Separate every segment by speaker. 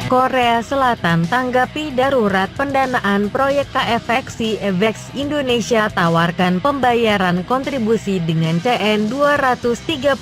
Speaker 1: Korea Selatan tanggapi darurat pendanaan proyek KFXI EVEX Indonesia tawarkan pembayaran kontribusi dengan CN 235.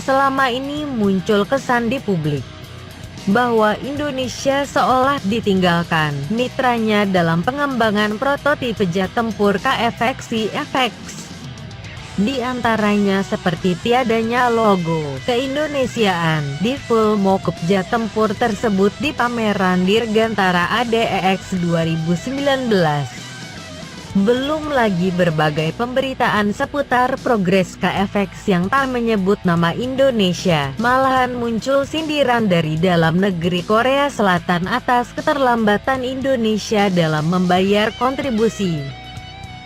Speaker 1: Selama ini muncul kesan di publik bahwa Indonesia seolah ditinggalkan mitranya dalam pengembangan prototipe jet tempur KFXI EVEX. Di antaranya seperti tiadanya logo keindonesiaan di full mock-up jet tempur tersebut di pameran Dirgantara ADEX 2019. Belum lagi berbagai pemberitaan seputar progres KFX yang tak menyebut nama Indonesia. Malahan muncul sindiran dari dalam negeri Korea Selatan atas keterlambatan Indonesia dalam membayar kontribusi.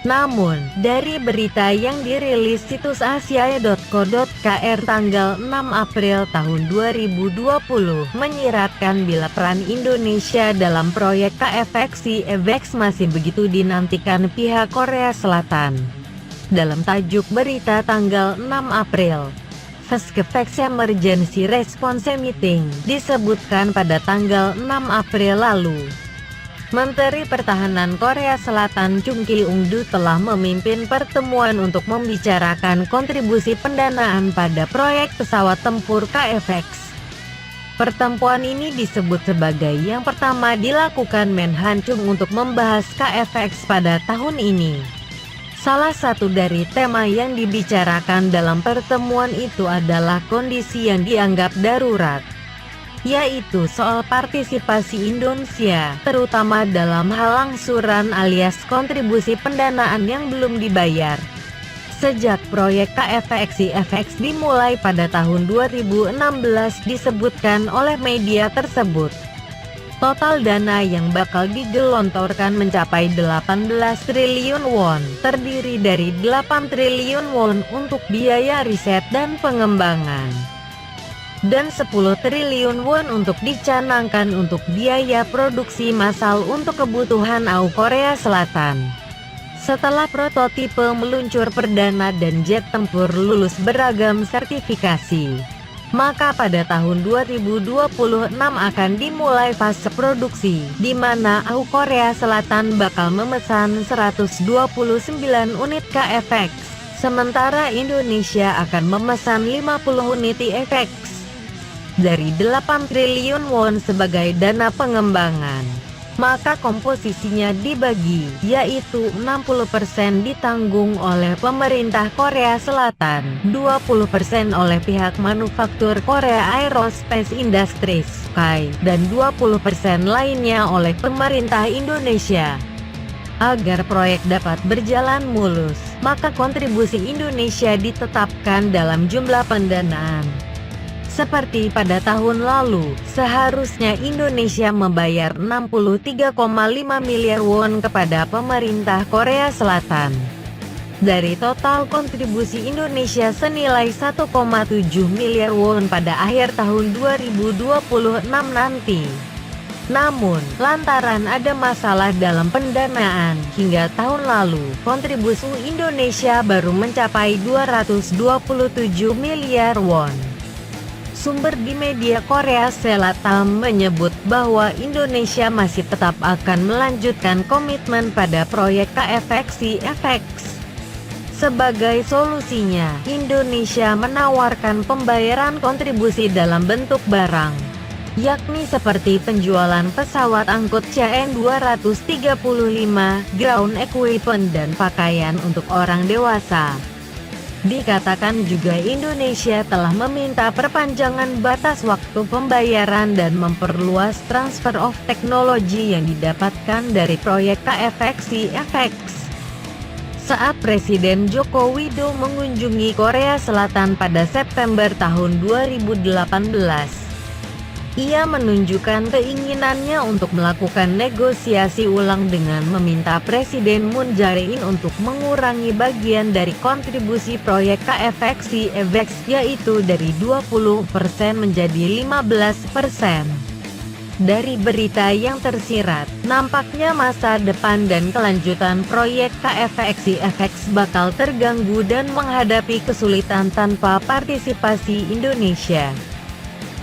Speaker 1: Namun, dari berita yang dirilis situs asia.co.kr tanggal 6 April tahun 2020 menyiratkan bila peran Indonesia dalam proyek KFXI EVEX masih begitu dinantikan pihak Korea Selatan. Dalam tajuk berita tanggal 6 April, FESCFEX Emergency Response Meeting disebutkan pada tanggal 6 April lalu. Menteri Pertahanan Korea Selatan Chung Ki-ung-du telah memimpin pertemuan untuk membicarakan kontribusi pendanaan pada proyek pesawat tempur KFX. Pertemuan ini disebut sebagai yang pertama dilakukan Menhan Chung untuk membahas KFX pada tahun ini. Salah satu dari tema yang dibicarakan dalam pertemuan itu adalah kondisi yang dianggap darurat, yaitu soal partisipasi Indonesia, terutama dalam hal angsuran alias kontribusi pendanaan yang belum dibayar. Sejak proyek KFXI EVEX dimulai pada tahun 2016 disebutkan oleh media tersebut, total dana yang bakal digelontorkan mencapai 18 triliun won, terdiri dari 8 triliun won untuk biaya riset dan pengembangan, dan 10 triliun won untuk dicanangkan untuk biaya produksi massal untuk kebutuhan AU Korea Selatan. Setelah prototipe meluncur perdana dan jet tempur lulus beragam sertifikasi, maka pada tahun 2026 akan dimulai fase produksi, di mana AU Korea Selatan bakal memesan 129 unit KFX, sementara Indonesia akan memesan 50 unit EVEX. Dari 8 triliun won sebagai dana pengembangan, maka komposisinya dibagi, yaitu 60% ditanggung oleh pemerintah Korea Selatan, 20% oleh pihak manufaktur Korea Aerospace Industries (KAI), dan 20% lainnya oleh pemerintah Indonesia. Agar proyek dapat berjalan mulus, maka kontribusi Indonesia ditetapkan dalam jumlah pendanaan. Seperti pada tahun lalu, seharusnya Indonesia membayar 63,5 miliar won kepada pemerintah Korea Selatan. Dari total kontribusi Indonesia senilai 1,7 miliar won pada akhir tahun 2026 nanti. Namun, lantaran ada masalah dalam pendanaan, hingga tahun lalu, kontribusi Indonesia baru mencapai 227 miliar won. Sumber di media Korea Selatan menyebut bahwa Indonesia masih tetap akan melanjutkan komitmen pada proyek KFXI EVEX. Sebagai solusinya, Indonesia menawarkan pembayaran kontribusi dalam bentuk barang, yakni seperti penjualan pesawat angkut CN 235, ground equipment dan pakaian untuk orang dewasa. Dikatakan juga Indonesia telah meminta perpanjangan batas waktu pembayaran dan memperluas transfer of technology yang didapatkan dari proyek KFXI EVEX. Saat Presiden Joko Widodo mengunjungi Korea Selatan pada September tahun 2018, ia menunjukkan keinginannya untuk melakukan negosiasi ulang dengan meminta Presiden Moon Jae-in untuk mengurangi bagian dari kontribusi proyek KFXI EVEX, yaitu dari 20% menjadi 15%. Dari berita yang tersirat, nampaknya masa depan dan kelanjutan proyek KFXI EVEX bakal terganggu dan menghadapi kesulitan tanpa partisipasi Indonesia.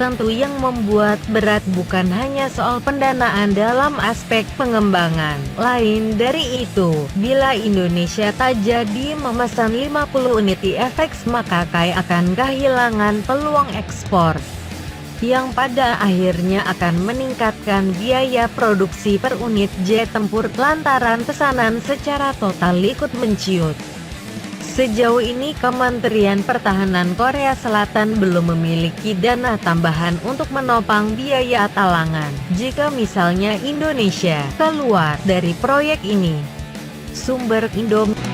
Speaker 1: tertentu yang membuat berat bukan hanya soal pendanaan dalam aspek pengembangan. Lain dari itu, bila Indonesia tak jadi memesan 50 unit IFX maka KAI akan kehilangan peluang ekspor, yang pada akhirnya akan meningkatkan biaya produksi per unit jet tempur lantaran pesanan secara total ikut menciut. Sejauh ini Kementerian Pertahanan Korea Selatan belum memiliki dana tambahan untuk menopang biaya talangan jika misalnya Indonesia keluar dari proyek ini. Sumber Indomaret.